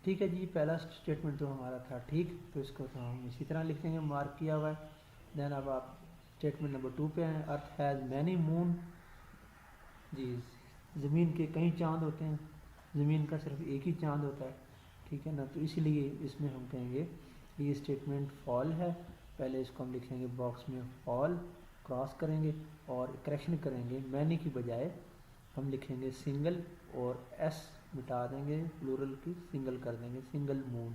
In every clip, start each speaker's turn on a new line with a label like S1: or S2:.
S1: ٹھیک ہے جی، پہلا اسٹیٹمنٹ تو ہمارا تھا ٹھیک، تو اس کو تو ہم اسی طرح لکھ دیں گے، مارک کیا ہوا ہے۔ دین اب آپ اسٹیٹمنٹ نمبر 2 پہ ہیں، ارتھ ہیز مینی مون، جی زمین کے کئی چاند ہوتے ہیں، زمین کا صرف ایک ہی چاند ہوتا ہے، ٹھیک ہے نا، تو اسی لیے اس میں ہم کہیں گے کہ یہ اسٹیٹمنٹ فال ہے۔ پہلے اس کو ہم لکھیں گے باکس میں فال، کراس کریں گے اور کریکشن کریں گے، مینی کی بجائے ہم لکھیں گے سنگل، اور ایس مٹا دیں گے، پلورل کی سنگل کر دیں گے، سنگل مون۔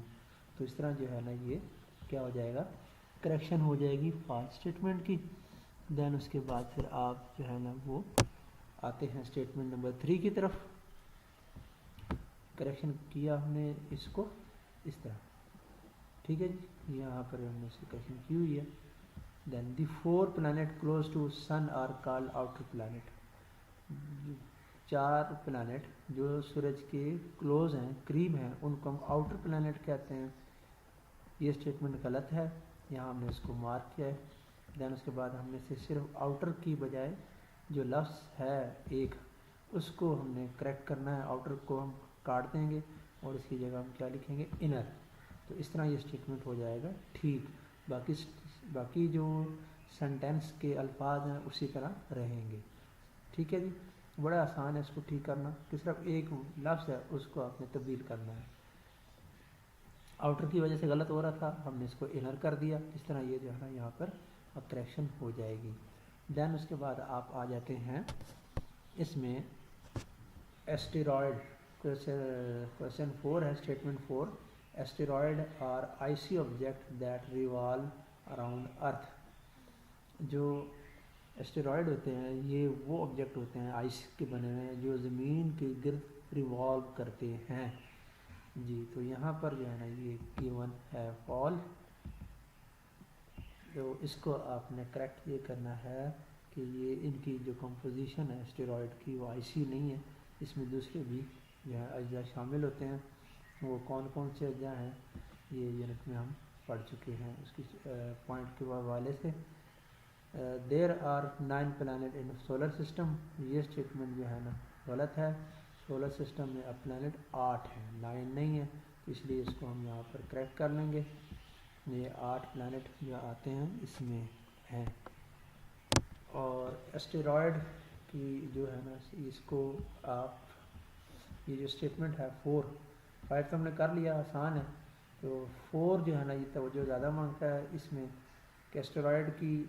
S1: تو اس طرح جو ہے نا یہ کیا ہو جائے گا، کریکشن ہو جائے گی فالس اسٹیٹمنٹ کی۔ دین اس کے بعد پھر آپ جو ہے نا وہ آتے ہیں اسٹیٹمنٹ نمبر 3 کی طرف۔ کریکشن کیا ہم نے اس کو اس طرح، ٹھیک ہے جی، یہاں پر ہم نے اس کی کریکشن کی ہوئی ہے۔ Then the 4 planet close to sun are called outer planet, 4 planet جو سورج کے کلوز ہیں، قریب ہیں، ان کو ہم آؤٹر پلانٹ کہتے ہیں۔ یہ اسٹیٹمنٹ غلط ہے، یہاں ہم نے اس کو مارک کیا ہے۔ دین اس کے بعد ہم نے سے صرف آؤٹر کی بجائے جو لفظ ہے ایک، اس کو ہم نے کریکٹ کرنا ہے، آؤٹر کو ہم کاٹ دیں گے اور اس کی جگہ ہم کیا لکھیں گے، انر۔ تو اس طرح یہ اسٹیٹمنٹ ہو جائے گا ٹھیک، باقی جو سینٹینس کے الفاظ ہیں اسی طرح رہیں گے، ٹھیک ہے جی۔ بڑا آسان ہے اس کو ٹھیک کرنا، کہ صرف ایک لفظ ہے اس کو آپ نے تبدیل کرنا ہے، آؤٹر کی وجہ سے غلط ہو رہا تھا، ہم نے اس کو انر کر دیا، اس طرح یہ جو ہے نا یہاں پر اب کریکشن ہو جائے گی۔ دین اس کے بعد آپ آ جاتے ہیں اس میں ایسٹیرائڈ، کویشچن 4 ہے، statement 4، asteroid are icy object that revolve around earth. جو ایسٹیرائڈ ہوتے ہیں یہ وہ آبجیکٹ ہوتے ہیں آئس کے بنے ہوئے جو زمین کے گرد ریوالو کرتے ہیں جی۔ تو یہاں پر جو ہے نا یہ گیون ہے فال، تو اس کو آپ نے کریکٹ یہ کرنا ہے کہ یہ ان کی جو کمپوزیشن ہے اسٹیرائڈ کی وہ آئسی نہیں ہے، اس میں دوسرے بھی جو ہے اجزاء شامل ہوتے ہیں۔ وہ کون کون سے اجزاء ہیں یہ یونٹ میں ہم پڑھ چکے ہیں اس کی پوائنٹ کے حوالے سے۔ There are 9 planet in solar system, یہ اسٹیٹمنٹ جو ہے نا غلط ہے، سولر سسٹم میں اب پلانٹ 8 ہیں، 9 نہیں ہے، اس لیے اس کو ہم یہاں پر کریکٹ کر لیں گے۔ یہ 8 پلانٹ جو آتے ہیں اس میں ہیں۔ اور اسٹیرائڈ کی جو ہے نا اس کو آپ یہ جو اسٹیٹمنٹ ہے 4 5 تو ہم نے کر لیا، آسان ہے، تو 4 جو ہے نا یہ توجہ زیادہ مانگتا ہے اس میں، کہ اسٹیرائڈ کی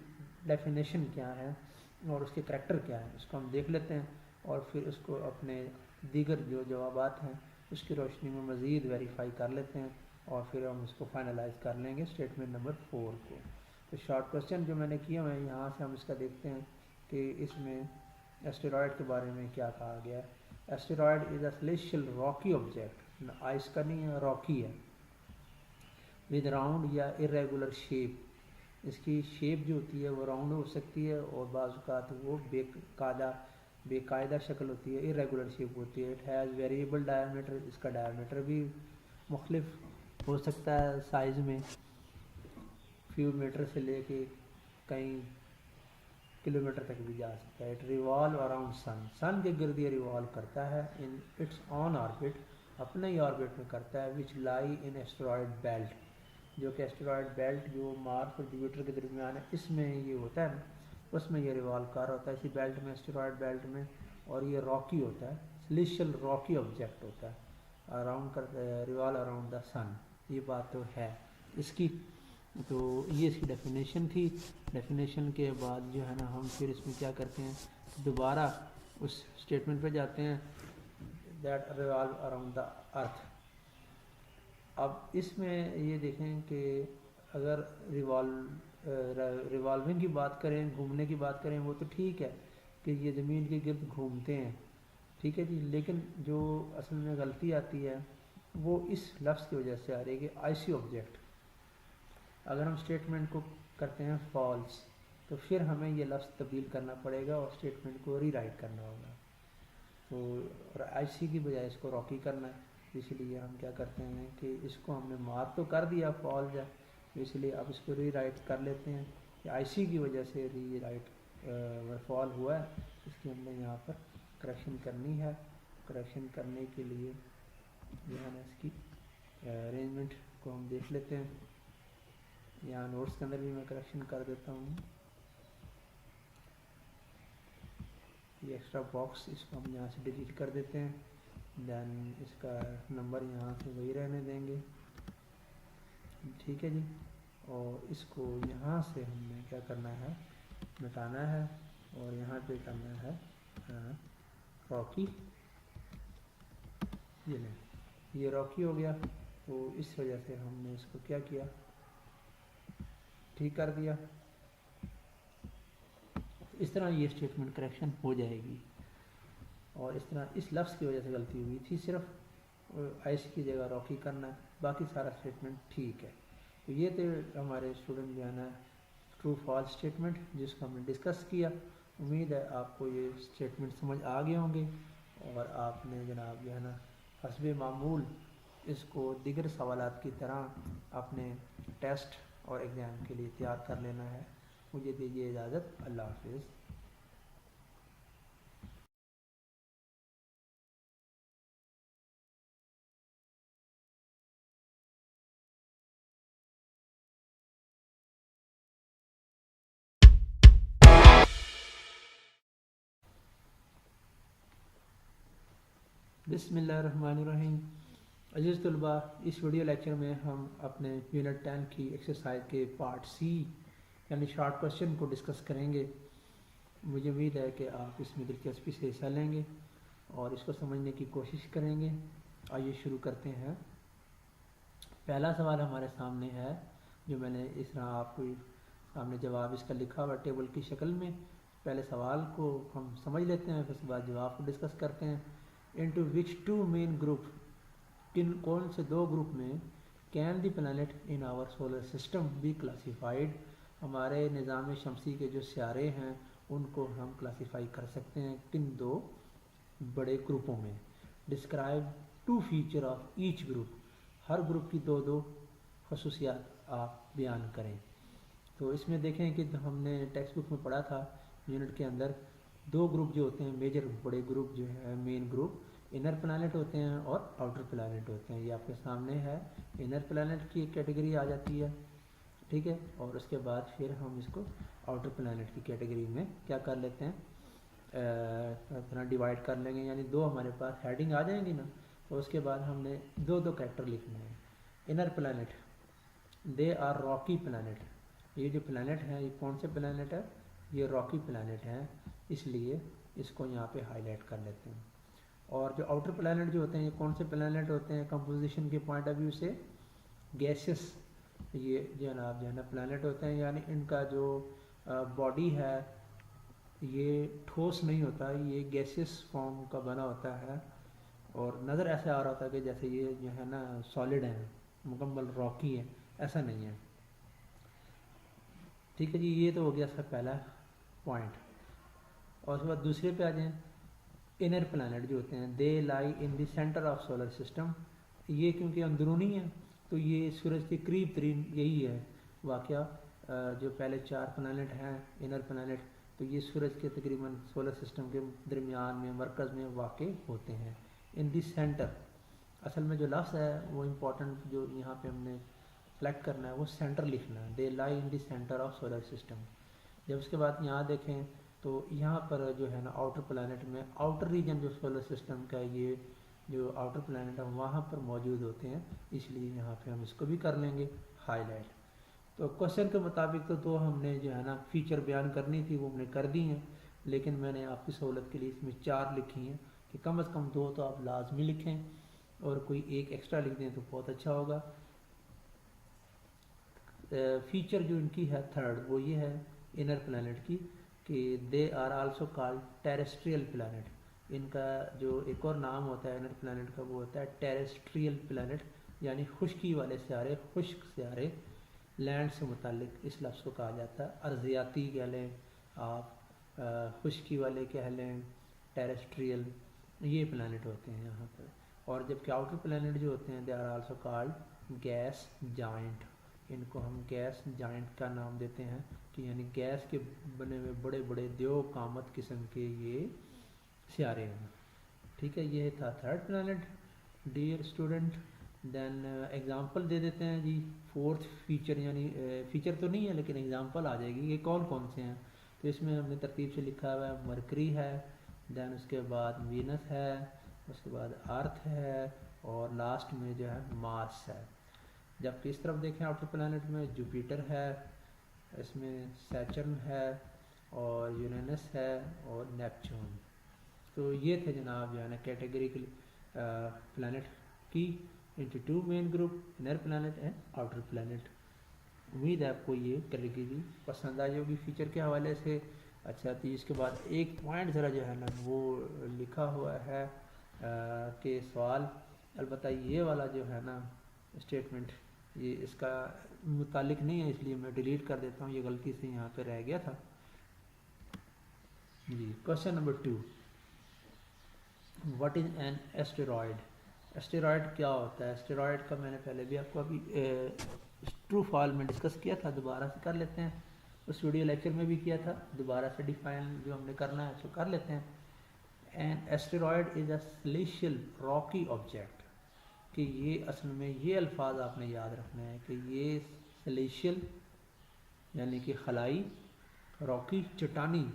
S1: ڈیفینیشن کیا ہے اور اس کے کریکٹر کیا ہے، اس کو ہم دیکھ لیتے ہیں اور پھر اس کو اپنے دیگر جو جوابات ہیں اس کی روشنی میں مزید ویریفائی کر لیتے ہیں اور پھر ہم اس کو فائنلائز کر لیں گے اسٹیٹمنٹ نمبر 4 کو۔ تو شارٹ کوسچن جو میں نے کیے ہوئے ہیں یہاں سے ہم اس کا دیکھتے ہیں کہ اس میں ایسٹیرائڈ کے بارے میں کیا کہا گیا ہے۔ ایسٹیرائڈ از اے سلیشل راکی آبجیکٹ، آئس کا نہیں ہے، راکی ہے، ود راؤنڈ یا ارریگولر شیپ، اس کی شیپ جو ہوتی ہے وہ راؤنڈ ہو سکتی ہے اور بعض اوقات وہ بے قاعدہ شکل ہوتی ہے، ارریگولر شیپ ہوتی ہے۔ اٹ ہیز ویریبل ڈائیمیٹر، اس کا ڈائیمیٹر بھی مختلف ہو سکتا ہے سائز میں، فیو میٹر سے لے کے کئی کلومیٹر تک بھی جا سکتا ہے۔ اٹ ریوالو اراؤنڈ سن، سن کے گرد یہ ریوالو کرتا ہے، ان اٹس آن آربٹ، اپنے ہی آربٹ میں کرتا ہے، وچ لائی ان ایسٹرائڈ بیلٹ، جو کہ ایسٹرائڈ بیلٹ جو مارس اور جوپیٹر کے درمیان ہے اس میں یہ ہوتا ہے نا، اس میں یہ ریوالو کر رہا ہوتا ہے، اسی بیلٹ میں، ایسٹرائڈ بیلٹ میں، اور یہ راکی ہوتا ہے، سلیشل راکی آبجیکٹ ہوتا ہے، اراؤنڈ کرتا ہے، ریوالو اراؤنڈ دا سن، یہ بات تو ہے اس کی۔ تو یہ اس کی ڈیفینیشن تھی۔ ڈیفینیشن کے بعد جو ہے نا ہم پھر اس میں کیا کرتے ہیں، دوبارہ اس اسٹیٹمنٹ پہ جاتے ہیں، دیٹ ریوالو اراؤنڈ دا ارتھ۔ اب اس میں یہ دیکھیں کہ اگر ریوالونگ کی بات کریں، گھومنے کی بات کریں، وہ تو ٹھیک ہے کہ یہ زمین کے گرد گھومتے ہیں، ٹھیک ہے جی، لیکن جو اصل میں غلطی آتی ہے وہ اس لفظ کی وجہ سے آ رہی ہے کہ آئسی آبجیکٹ۔ اگر ہم اسٹیٹمنٹ کو کرتے ہیں فالس تو پھر ہمیں یہ لفظ تبدیل کرنا پڑے گا اور اسٹیٹمنٹ کو ری رائٹ کرنا ہوگا، تو آئی سی کی بجائے اس کو راکی کرنا ہے، اس لیے ہم کیا کرتے ہیں کہ اس کو ہم نے مارک تو کر دیا فالس ہے، اس لیے اب اس کو ری رائٹ کر لیتے ہیں کہ آئی سی کی وجہ سے ری رائٹ فال ہوا ہے، اس کی ہم نے یہاں پر کریکشن کرنی ہے۔ کریکشن کرنے کے لیے جو ہے نا اس کی ارینجمنٹ کو ہم دیکھ لیتے ہیں. یہاں نوٹس کے اندر بھی میں کریکشن کر دیتا ہوں. یہ ایکسٹرا باکس اس کو ہم یہاں سے ڈیلیٹ کر دیتے ہیں. دین اس کا نمبر یہاں سے وہی رہنے دیں گے. ٹھیک ہے جی. اور اس کو یہاں سے ہم نے کیا کرنا ہے, مٹانا ہے, اور یہاں پہ کرنا ہے راکی. یہ لیں, یہ راکی ہو گیا. تو اس وجہ سے ہم نے اس کو کیا کیا, ٹھیک کر دیا. اس طرح یہ اسٹیٹمنٹ کریکشن ہو جائے گی. اور اس طرح اس لفظ کی وجہ سے غلطی ہوئی تھی, صرف ایس کی جگہ راکی کرنا ہے, باقی سارا اسٹیٹمنٹ ٹھیک ہے. تو یہ تھے ہمارے اسٹوڈنٹ جو ہے نا ٹرو فالس اسٹیٹمنٹ, جس کو ہم نے ڈسکس کیا. امید ہے آپ کو یہ اسٹیٹمنٹ سمجھ آ گئے ہوں گے, اور آپ نے جناب جو ہے نا حسب معمول اس کو دیگر سوالات کی طرح اپنے ٹیسٹ اور ایگزام کے لیے تیار کر لینا ہے. مجھے دیجیے اجازت. اللہ حافظ. بسم اللہ الرحمن الرحیم. عزیز طلباء, اس ویڈیو لیکچر میں ہم اپنے یونٹ 10 کی ایکسرسائز کے پارٹ سی یعنی شارٹ کوشچن کو ڈسکس کریں گے. مجھے امید ہے کہ آپ اس میں دلچسپی سے حصہ لیں گے اور اس کو سمجھنے کی کوشش کریں گے. آئیے شروع کرتے ہیں. پہلا سوال ہمارے سامنے ہے, جو میں نے اس طرح آپ کو سامنے جواب اس کا لکھا ہوا ٹیبل کی شکل میں. پہلے سوال کو ہم سمجھ لیتے ہیں, پھر اس کے بعد جواب کو ڈسکس کرتے ہیں. into which two main group, کون سے دو گروپ میں can the planet in our solar system be classified, ہمارے نظام شمسی کے جو سیارے ہیں ان کو ہم کلاسیفائی کر سکتے ہیں کن دو بڑے گروپوں میں. describe two feature of each group, Hare group کی دو دو خصوصیات آپ بیان کریں. تو اس میں دیکھیں کہ ہم نے ٹیکسٹ بک میں پڑھا تھا یونٹ کے اندر دو گروپ جو ہوتے ہیں میجر بڑے گروپ جو ہے مین گروپ, انر پلانٹ ہوتے ہیں اور آؤٹر پلانٹ ہوتے ہیں. یہ آپ کے سامنے ہے. انر پلانٹ کی کیٹیگری آ جاتی ہے, ٹھیک ہے, اور اس کے بعد پھر ہم اس کو آؤٹر پلانٹ کی کیٹیگری میں کیا کر لیتے ہیں, طرح ڈیوائڈ کر لیں گے. یعنی دو ہمارے پاس ہیڈنگ آ جائیں گی نا, تو اس کے بعد ہم نے دو دو کریکٹر لکھنے ہیں. Inner planet, they are rocky planet. یہ جو پلانٹ ہے یہ کون سے پلانٹ ہے, یہ راکی پلانٹ ہیں, اس لیے اس کو یہاں پہ ہائی لائٹ کر لیتے ہیں. اور جو آؤٹر پلانٹ جو ہوتے ہیں یہ کون سے پلانٹ ہوتے ہیں کمپوزیشن کے پوائنٹ آف ویو سے, گیسز. یہ جناب جو ہے نا پلانٹ ہوتے ہیں, یعنی ان کا جو باڈی ہے یہ ٹھوس نہیں ہوتا, یہ گیسز فارم کا بنا ہوتا ہے, اور نظر ایسے آ رہا ہوتا ہے کہ جیسے یہ جو ہے نا سالڈ ہیں, مکمل راکی ہیں. ایسا نہیں ہے. ٹھیک ہے جی. یہ تو ہو گیا سر پہلا پوائنٹ. اور اس کے بعد دوسرے پہ آ جائیں. انر پلانٹ جو ہوتے ہیں دے لائی ان دی سینٹر آف سولر سسٹم. یہ کیونکہ اندرونی ہے تو یہ سورج کے قریب ترین یہی ہے واقعہ. جو پہلے چار پلانٹ ہیں انر پلانٹ, تو یہ سورج کے تقریباً سولر سسٹم کے درمیان میں مرکز میں واقع ہوتے ہیں. ان دی سینٹر, اصل میں جو لفظ ہے وہ امپورٹنٹ جو یہاں پہ ہم نے سلیکٹ کرنا ہے وہ سینٹر لکھنا ہے. دے لائی ان دی سینٹر آف سولر سسٹم. جب اس کے بعد یہاں دیکھیں تو یہاں پر جو ہے نا آؤٹر پلانٹ میں آؤٹر ریجن جو سولر سسٹم کا یہ جو آؤٹر پلانٹ ہے وہاں پر موجود ہوتے ہیں, اس لیے یہاں پہ ہم اس کو بھی کر لیں گے ہائی لائٹ. تو کوشچن کے مطابق تو دو ہم نے جو ہے نا فیچر بیان کرنی تھی وہ ہم نے کر دی ہیں, لیکن میں نے آپ کی سہولت کے لیے اس میں چار لکھی ہیں کہ کم از کم دو تو آپ لازمی لکھیں, اور کوئی ایک ایکسٹرا لکھ دیں تو بہت اچھا ہوگا. فیچر جو ان کی ہے تھرڈ وہ یہ ہے انر پلانٹ کی کہ they are also called terrestrial planet. ان کا جو ایک اور نام ہوتا ہے انر پلانٹ کا وہ ہوتا ہے ٹیریسٹریل پلانٹ, یعنی خشکی والے سیارے, خشک سیارے. لینڈ سے متعلق اس لفظ کو کہا جاتا ہے. ارضیاتی کہہ لیں آپ, خشکی والے کہہ لیں, ٹیریسٹریل, یہ پلانٹ ہوتے ہیں یہاں پر. اور جبکہ آؤٹر پلانٹ جو ہوتے ہیں they are also called gas giant. ان کو ہم گیس جائنٹ کا نام دیتے ہیں کہ یعنی گیس کے بنے ہوئے بڑے بڑے دیو قامت قسم کے یہ سیارے ہیں. ٹھیک ہے, یہ تھا تھرڈ پلانٹ. ڈیئر اسٹوڈنٹ, دین ایگزامپل دے دیتے ہیں جی، فورتھ فیچر، یعنی فیچر تو نہیں ہے لیکن ایگزامپل آ جائے گی کہ کون کون سے ہیں. تو اس میں ہم نے ترتیب سے لکھا ہوا ہے مرکری ہے، دین اس کے بعد وینس ہے، اس کے بعد ارتھ ہے، اور لاسٹ میں جو ہے مارس ہے. جبکہ اس طرف دیکھیں آؤٹر پلانٹ میں جوپیٹر ہے، اس میں سیچرن ہے، اور یورینس ہے، اور نیپچون. تو یہ تھے جناب جو ہے نا کیٹیگریکل پلانٹ کی into two main group, inner planet and outer planet. امید ہے آپ کو یہ کیٹیگری پسند آئی ہوگی فیچر کے حوالے سے. اچھا، تو اس کے بعد ایک پوائنٹ ذرا جو ہے نا وہ لکھا ہوا ہے کہ سوال، البتہ یہ والا جو ہے نا اسٹیٹمنٹ یہ اس کا متعلق نہیں ہے، اس لیے میں ڈیلیٹ کر دیتا ہوں، یہ غلطی سے یہاں پہ رہ گیا تھا. جی، question number 2، what is an asteroid? Asteroid کیا ہوتا ہے؟ ایسٹیرائڈ کا میں نے پہلے بھی آپ کو ابھی ٹرو فال میں ڈسکس کیا تھا، دوبارہ سے کر لیتے ہیں. اس ویڈیو لیکچر میں بھی کیا تھا، دوبارہ سے ڈیفائن جو ہم نے کرنا ہے اس کو کر لیتے ہیں. این ایسٹیرائڈ از اے سلیشل راکی آبجیکٹ، کہ یہ اصل میں یہ الفاظ آپ نے یاد رکھنا ہے کہ یہ سلیشل یعنی کہ خلائی، راکی چٹانی،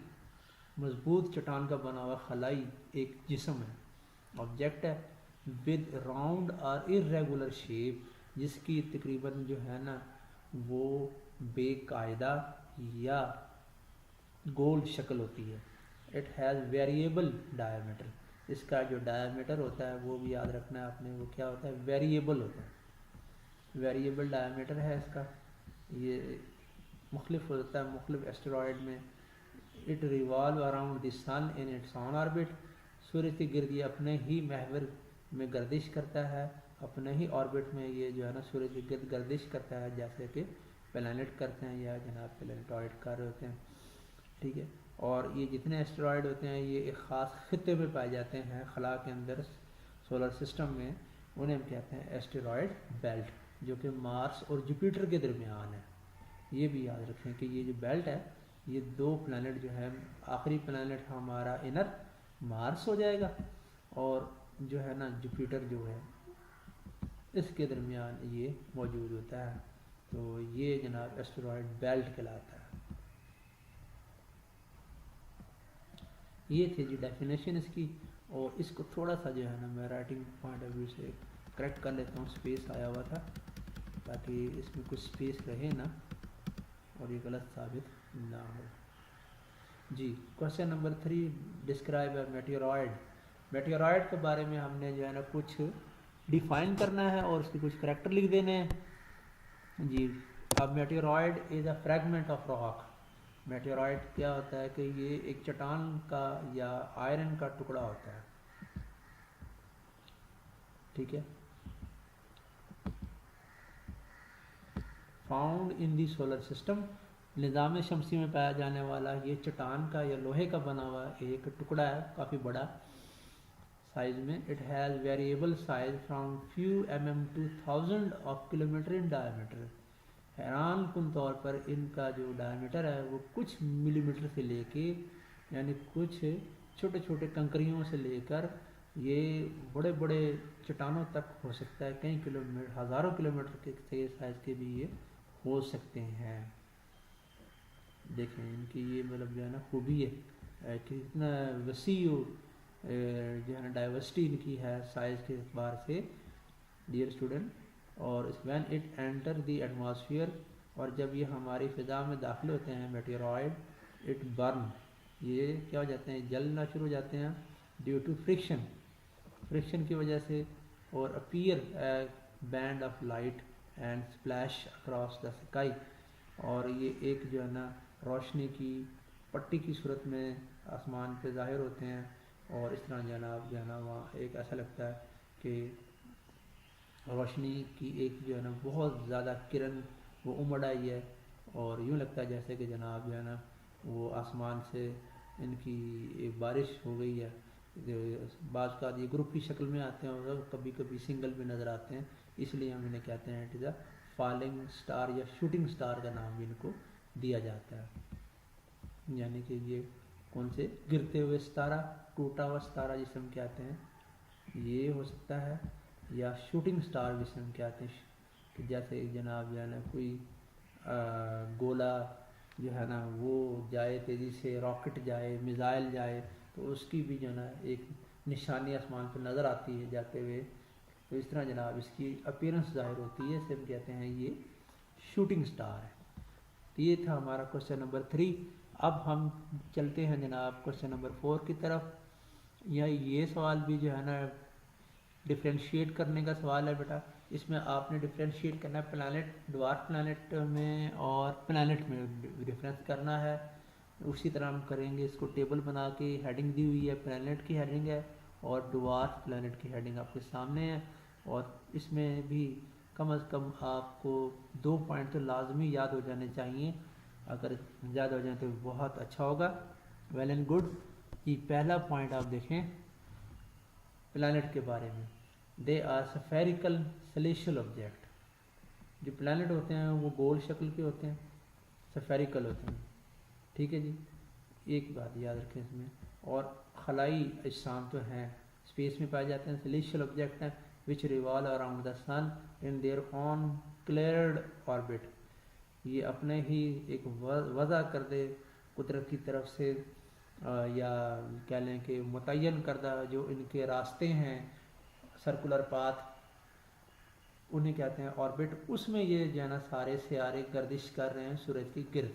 S1: مضبوط چٹان کا بنا ہوا خلائی ایک جسم ہے، آبجیکٹ ہے، ود راؤنڈ اور irregular شیپ، جس کی تقریباً جو ہے نا وہ بے قاعدہ یا گول شکل ہوتی ہے. اٹ ہیز ویریبل ڈائیمیٹر، اس کا جو ڈائیمیٹر ہوتا ہے وہ بھی یاد رکھنا ہے آپ نے، وہ کیا ہوتا ہے؟ ویریبل ہوتا ہے. ویریبل ڈائیمیٹر ہے اس کا، یہ مختلف ہوتا ہے مختلف ایسٹرائڈ میں. It revolve around the sun in its own orbit, سورج کے گرد یہ اپنے ہی محور میں گردش کرتا ہے، اپنے ہی آربٹ میں یہ جو ہے نا سورج کے گرد گردش کرتا ہے، جیسے کہ پلانٹ کرتے ہیں یا جناب پلانٹوائڈ کر رہے ہوتے ہیں. ٹھیک ہے، اور یہ جتنے ایسٹرائڈ ہوتے ہیں یہ ایک خاص خطے میں پائے جاتے ہیں خلا کے اندر، سولر سسٹم میں، انہیں ہم کہتے ہیں ایسٹرائڈ بیلٹ، جو کہ مارس اور جوپیٹر کے درمیان ہے. یہ بھی یاد رکھیں کہ یہ جو بیلٹ ہے یہ دو پلانٹ جو ہے، آخری پلانٹ ہمارا انر مارس ہو جائے گا، اور جو ہے نا جوپیٹر جو ہے اس کے درمیان یہ موجود ہوتا ہے. تو یہ جناب ایسٹرائڈ بیلٹ کہلاتا ہے. یہ تھی جی ڈیفینیشن اس کی، اور اس کو تھوڑا سا جو ہے نا میں رائٹنگ پوائنٹ آف ویو سے کریکٹ کر لیتا ہوں، اسپیس آیا ہوا تھا تاکہ اس میں کچھ اسپیس رہے نا اور یہ غلط ثابت نہ ہو. جی، کوشچن نمبر 3، ڈسکرائب اے میٹیورائڈ. میٹیورائڈ کے بارے میں ہم نے جو ہے نا کچھ ڈیفائن کرنا ہے اور اس کے کچھ کریکٹر لکھ دینے ہیں. جی، اب میٹیورائڈ از اے فریگمنٹ آف راک. میٹیورائڈ کیا ہوتا ہے کہ یہ ایک چٹان کا یا آئرن کا ٹکڑا ہوتا ہے. ٹھیک ہے، found in the solar system, نظام شمسی میں پایا جانے والا یہ چٹان کا یا لوہے کا بنا ہوا ایک ٹکڑا ہے، کافی بڑا سائز میں. It has variable size from few mm to thousand of kilometre in diameter. حیران کن طور پر ان کا جو ڈائیمیٹر ہے وہ کچھ ملی میٹر سے لے کے، یعنی کچھ چھوٹے چھوٹے کنکریوں سے لے کر یہ بڑے بڑے چٹانوں تک ہو سکتا ہے، کئی کلومیٹر، ہزاروں کلومیٹر کے سائز کے بھی یہ ہو سکتے ہیں. دیکھیں ان کی یہ مطلب جو ہے نا خوبی ہے کہ اتنا وسیع جو ہے نا ڈائیورسٹی ان کی ہے سائز کے اعتبار سے ڈیئر اسٹوڈنٹ. اور when it enter the atmosphere, اور جب یہ ہماری فضا میں داخل ہوتے ہیں میٹیورائڈ، اٹ برن، یہ کیا ہو جاتے ہیں؟ جلنا شروع ہو جاتے ہیں، ڈیو ٹو فرکشن، فرکشن کی وجہ سے، اور appear a band of light and splash across the sky, اور یہ ایک جو ہے نا روشنی کی پٹی کی صورت میں آسمان پہ ظاہر ہوتے ہیں. اور اس طرح جناب جو ہے نا وہاں ایک ایسا لگتا ہے کہ روشنی کی ایک جو ہے نا بہت زیادہ کرن وہ امڑ آئی ہے، اور یوں لگتا ہے جیسے کہ جناب جو ہے نا وہ آسمان سے ان کی ایک بارش ہو گئی ہے. بعض کا یہ گروپ کی شکل میں آتے ہیں اور کبھی کبھی سنگل بھی نظر آتے ہیں، اس لیے ہم انہیں کہتے ہیں it is a falling star یا شوٹنگ سٹار کا نام بھی ان کو دیا جاتا ہے. یعنی کہ یہ کون سے گرتے ہوئے ستارہ، ٹوٹا ہوا ستارہ جسے ہم کہتے ہیں، یہ ہو سکتا ہے، یا شوٹنگ سٹار جسے ہم کہتے ہیں کہ جیسے جناب جو ہے نا کوئی گولا جو ہے نا وہ جائے تیزی سے، راکٹ جائے، میزائل جائے، تو اس کی بھی جو ہے نا ایک نشانی آسمان پہ نظر آتی ہے جاتے ہوئے، تو اس طرح جناب اس کی اپیرنس ظاہر ہوتی ہے، اسے ہم کہتے ہیں یہ شوٹنگ سٹار ہے۔ تو یہ تھا ہمارا کوسچن نمبر 3۔ اب ہم چلتے ہیں جناب کوسچن نمبر 4 کی طرف۔ یہ سوال بھی جو ہے نا ڈفرینشیٹ کرنے کا سوال ہے بیٹا۔ اس میں آپ نے ڈفرینشیٹ کرنا ہے پلانٹ، ڈوارف پلانٹ میں اور پلانٹ میں ڈفرینس کرنا ہے۔ اسی طرح ہم کریں گے، اس کو ٹیبل بنا کے ہیڈنگ دی ہوئی ہے، پلانٹ کی ہیڈنگ ہے اور ڈوارف پلانٹ کی ہیڈنگ آپ کے سامنے ہے، اور اس میں بھی کم از کم آپ کو 2 پوائنٹ تو لازمی یاد ہو جانے چاہیے، اگر یاد ہو جائیں تو بہت اچھا ہوگا، ویل اینڈ گڈ۔ یہ پہلا پوائنٹ آپ دیکھیں پلانٹ کے بارے میں، دے آر سفیریکل سلیشل آبجیکٹ۔ جو پلانٹ ہوتے ہیں وہ گول شکل کے ہوتے ہیں، سفیریکل ہوتے ہیں، ٹھیک ہے جی، ایک بات یاد رکھیں اس میں۔ اور خلائی اجسام تو ہیں، اسپیس میں پائے جاتے ہیں، سلیشل آبجیکٹ ہیں which revolve around the sun in their own cleared orbit۔ یہ اپنے ہی ایک وضع کردے قدرت کی طرف سے یا کہہ لیں کہ متعین کردہ جو ان کے راستے ہیں، سرکولر پاتھ، انہیں کہتے ہیں آربٹ۔ اس میں یہ جو ہے نا سارے سیارے گردش کر رہے ہیں سورج کی گرد،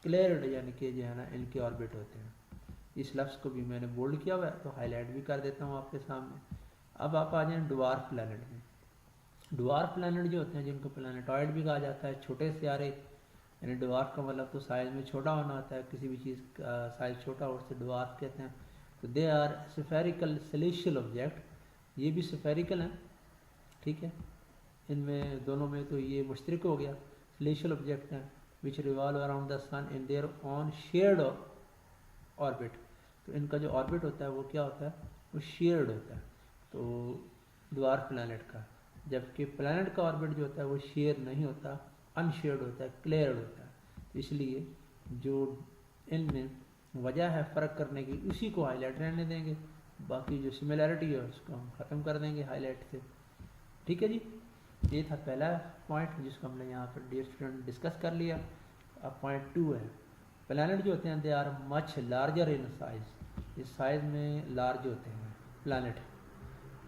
S1: کلیئرڈ یعنی کہ جو ہے نا ان کے آربٹ ہوتے ہیں۔ اس لفظ کو بھی میں نے بولڈ کیا ہوا ہے تو ہائی لائٹ بھی کر دیتا ہوں آپ کے سامنے۔ اب آپ آ جائیں ڈوارف پلانٹ میں۔ ڈوارف پلانٹ جو ہوتے ہیں، جن کو پلانٹوائڈ بھی کہا جاتا ہے، چھوٹے سیارے، یعنی ڈوارف کا مطلب تو سائز میں چھوٹا ہونا ہوتا ہے، کسی بھی چیز کا سائز چھوٹا ہو اسے ڈوارف کہتے ہیں۔ تو دے آر سفیریکل سلیشل آبجیکٹ، یہ بھی سفیریکل ہیں، ٹھیک ہے، ان میں دونوں میں تو یہ مشترک ہو گیا، سلیشل آبجیکٹ ہیں which revolve around the sun in their own shared orbit۔ تو ان کا جو آربٹ ہوتا ہے وہ کیا ہوتا ہے، وہ شیئرڈ ہوتا ہے، تو ڈوارف پلانٹ کا۔ جبکہ پلانٹ کا آربٹ جو ہوتا ہے وہ شیئر نہیں ہوتا، ان شیئرڈ ہوتا ہے، کلیئرڈ ہوتا ہے۔ تو اس لیے جو ان میں وجہ ہے فرق کرنے کی، اسی کو ہائی لائٹ رہنے دیں گے، باقی جو سملیرٹی ہے اس کو ہم ختم کر دیں گے ہائی لائٹ سے، ٹھیک ہے جی۔ یہ تھا پہلا پوائنٹ جس کو ہم نے یہاں پر ڈیئر اسٹوڈنٹ ڈسکس کر لیا۔ اب پوائنٹ 2 ہے، پلانٹ جو ہوتے ہیں they are much larger in size, اس سائز میں لارج ہوتے ہیں پلانٹ،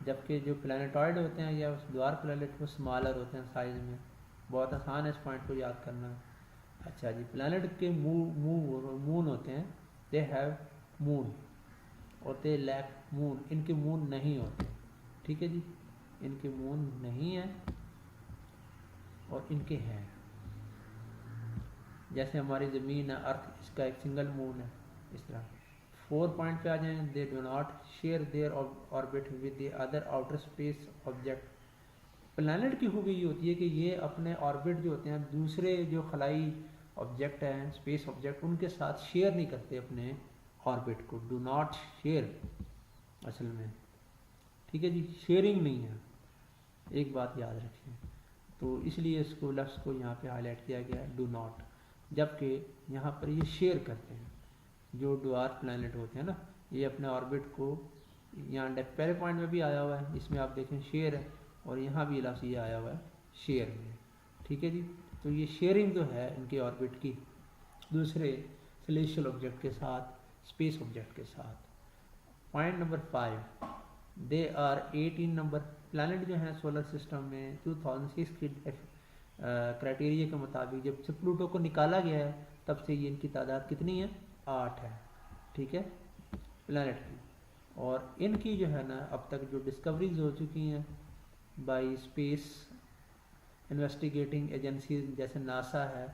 S1: جبکہ جو پلانٹوائڈ ہوتے ہیں یا ڈوارف پلانٹ وہ اسمالر ہوتے ہیں سائز میں۔ بہت آسان ہے اس پوائنٹ کو یاد کرنا۔ اچھا جی، پلانٹ کے مون ہوتے ہیں، دے ہیو مون، اور دے لیک مون، ان کے مون نہیں ہوتے، ٹھیک ہے جی، ان کے مون نہیں ہیں اور ان کے ہیں، جیسے ہماری زمین ہے ارتھ، اس کا ایک سنگل مون ہے، اس طرح۔ 4 پوائنٹ پہ آ جائیں، they do not share their orbit with the other outer space object. Planet کی خوبی یہ ہوتی ہے کہ یہ اپنے آربٹ جو ہوتے ہیں دوسرے جو خلائی آبجیکٹ ہیں، اسپیس آبجیکٹ، ان کے ساتھ شیئر نہیں کرتے اپنے آربٹ کو، ڈو ناٹ شیئر اصل میں، ٹھیک ہے جی، شیئرنگ نہیں ہے، ایک بات یاد رکھیں۔ تو اس لیے اس کو لفظ کو یہاں پہ ہائی لائٹ کیا گیا ہے، ڈو ناٹ، جبکہ یہاں پر یہ شیئر کرتے ہیں۔ جو ڈوارف پلانٹ ہوتے ہیں نا، یہ اپنے آربٹ کو، یہاں پہلے پوائنٹ میں بھی آیا ہوا ہے، اس میں آپ دیکھیں شیئر ہے، اور یہاں بھی لفظ یہ آیا ہوا ہے شیئر میں، ٹھیک ہے جی۔ تو یہ شیئرنگ جو ہے ان کے آربٹ کی دوسرے سلیشل آبجیکٹ کے ساتھ، اسپیس آبجیکٹ کے ساتھ۔ Point number 5، they are 18 number planet جو ہیں سولر سسٹم میں 2006 کی کرائٹیریا کے مطابق جب سے پلوٹو کو نکالا گیا ہے تب سے یہ ان کی تعداد کتنی ہے، 8 ہے، ٹھیک ہے، پلانٹ کی۔ اور ان کی جو ہے نا اب تک جو ڈسکوریز ہو چکی ہیں بائی اسپیس انویسٹیگیٹنگ ایجنسیز جیسے ناسا ہے،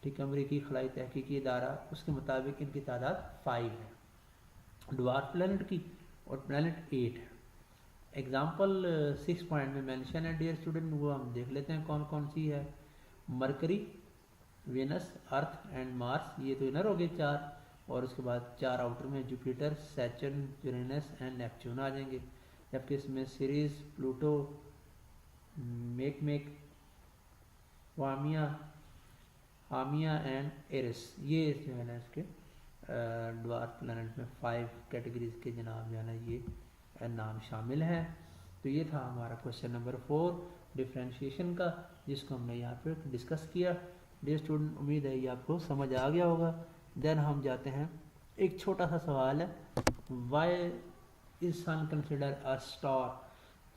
S1: ٹھیک، امریکی خلائی تحقیقی ادارہ، اس کے مطابق ان کی تعداد 5 ہے ڈوارف پلانٹ کی، اور پلانٹ 8 ہے۔ ایگزامپل 6 پوائنٹ میں مینشن ہے ڈیئر اسٹوڈنٹ، وہ ہم دیکھ لیتے ہیں کون کون سی ہے۔ مرکری، وینس، ارتھ اینڈ مارس، یہ تو انر ہو گئے 4، اور اس کے بعد 4 آؤٹر میں Jupiter, Saturn, Uranus and Neptune آ جائیں گے، جبکہ اس میں Ceres, Pluto, Makemake Haumea and Eris, یہ جو ہے نا اس کے ڈوارف پلانٹ میں 5 کیٹیگریز کے جناب جو ہے نا یہ نام شامل ہیں۔ تو یہ تھا ہمارا کوشچن نمبر 4 ڈفرینشیشن کا، جس کو ہم نے یہاں پہ ڈسکس کیا. ڈیئر اسٹوڈنٹ، امید ہے یہ آپ کو سمجھ آ گیا ہوگا. دین ہم جاتے ہیں، ایک چھوٹا سا سوال ہے، why is sun consider a star?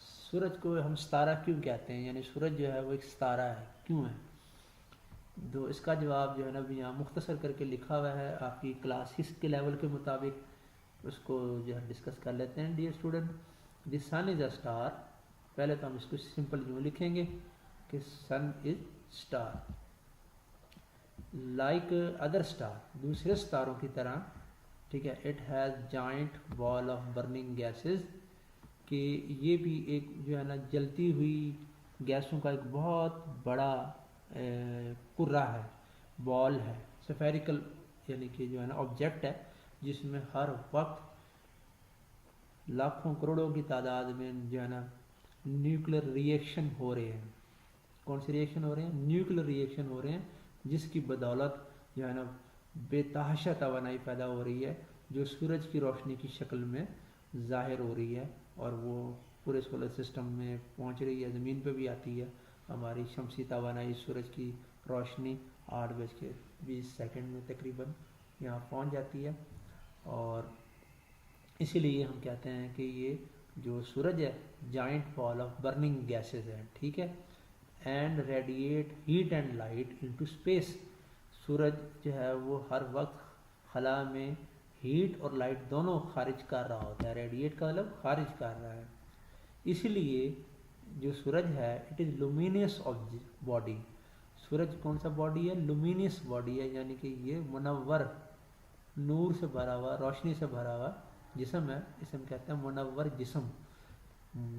S1: سورج کو ہم ستارہ کیوں کہتے ہیں، یعنی سورج جو ہے وہ ایک ستارہ ہے، کیوں ہے؟ تو اس کا جواب جو ہے نا ابھی یہاں مختصر کر کے لکھا ہوا ہے، آپ کی کلاس 6 کے لیول کے مطابق اس کو جو ہے ڈسکس کر لیتے ہیں. ڈیئر اسٹوڈنٹ، دی سن از اے اسٹار. پہلے تو ہم اس کو سمپل یوں لکھیں گے کہ sun is star, like other star, دوسرے ستاروں کی طرح، ٹھیک ہے. It has giant ball of burning gases, کہ یہ بھی ایک جو ہے نا جلتی ہوئی گیسوں کا ایک بہت بڑا کرہ ہے، بال ہے، سفیریکل، یعنی کہ جو ہے نا آبجیکٹ ہے، جس میں ہر وقت لاکھوں کروڑوں کی تعداد میں جو ہے نا نیوکلر ری ایکشن ہو رہے ہیں. کون سے ری ایکشن ہو رہے ہیں؟ نیوکلر ری ایکشن ہو رہے ہیں، جس کی بدولت جو ہے نا بے تحاشا توانائی پیدا ہو رہی ہے، جو سورج کی روشنی کی شکل میں ظاہر ہو رہی ہے، اور وہ پورے سولر سسٹم میں پہنچ رہی ہے، زمین پہ بھی آتی ہے. ہماری شمسی توانائی سورج کی روشنی 8:20 میں تقریباً یہاں پہنچ جاتی ہے، اور اسی لیے ہم کہتے ہیں کہ یہ جو سورج ہے giant ball of burning gases ہے، ٹھیک ہے. And radiate heat and light into space. سورج جو ہے وہ ہر وقت خلا میں ہیٹ اور لائٹ دونوں خارج کر رہا ہوتا ہے. ریڈیٹ کا مطلب خارج کر رہا ہے. اسی لیے جو سورج ہے اٹ از لومینس باڈی. سورج کون سا باڈی ہے؟ لومینس باڈی ہے، یعنی کہ یہ منور، نور سے بھرا ہوا، روشنی سے بھرا ہوا جسم ہے. اسے ہم کہتے ہیں منور جسم،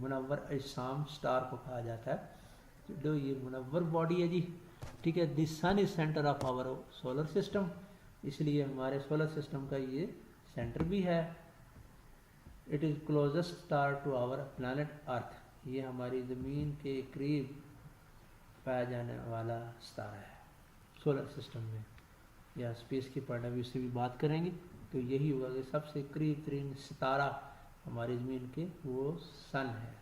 S1: منور اجسام اسٹار کو کہا جاتا ہے. جو یہ منور باڈی ہے جی، ٹھیک ہے. The sun is centre of our solar system, اس لیے ہمارے سولر سسٹم کا یہ سینٹر بھی ہے. It is closest star to our planet earth. یہ ہماری زمین کے قریب پایا جانے والا ستارہ ہے سولر سسٹم میں، یا اسپیس کی پوائنٹ آف ویو سے بھی بات کریں گے تو یہی ہوگا کہ سب سے قریب ترین ستارہ ہماری زمین کے وہ سن ہے.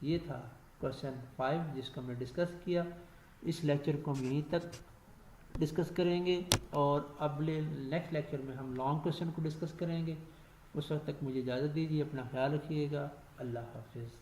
S1: یہ تھا کوشچن 5 جس کو ہم نے ڈسکس کیا. اس لیکچر کو ہم یہیں تک ڈسکس کریں گے، اور اگلے نیکسٹ لیکچر میں ہم لانگ کوشچن کو ڈسکس کریں گے. اس وقت تک مجھے اجازت دیجیے، اپنا خیال رکھیے گا. اللہ حافظ.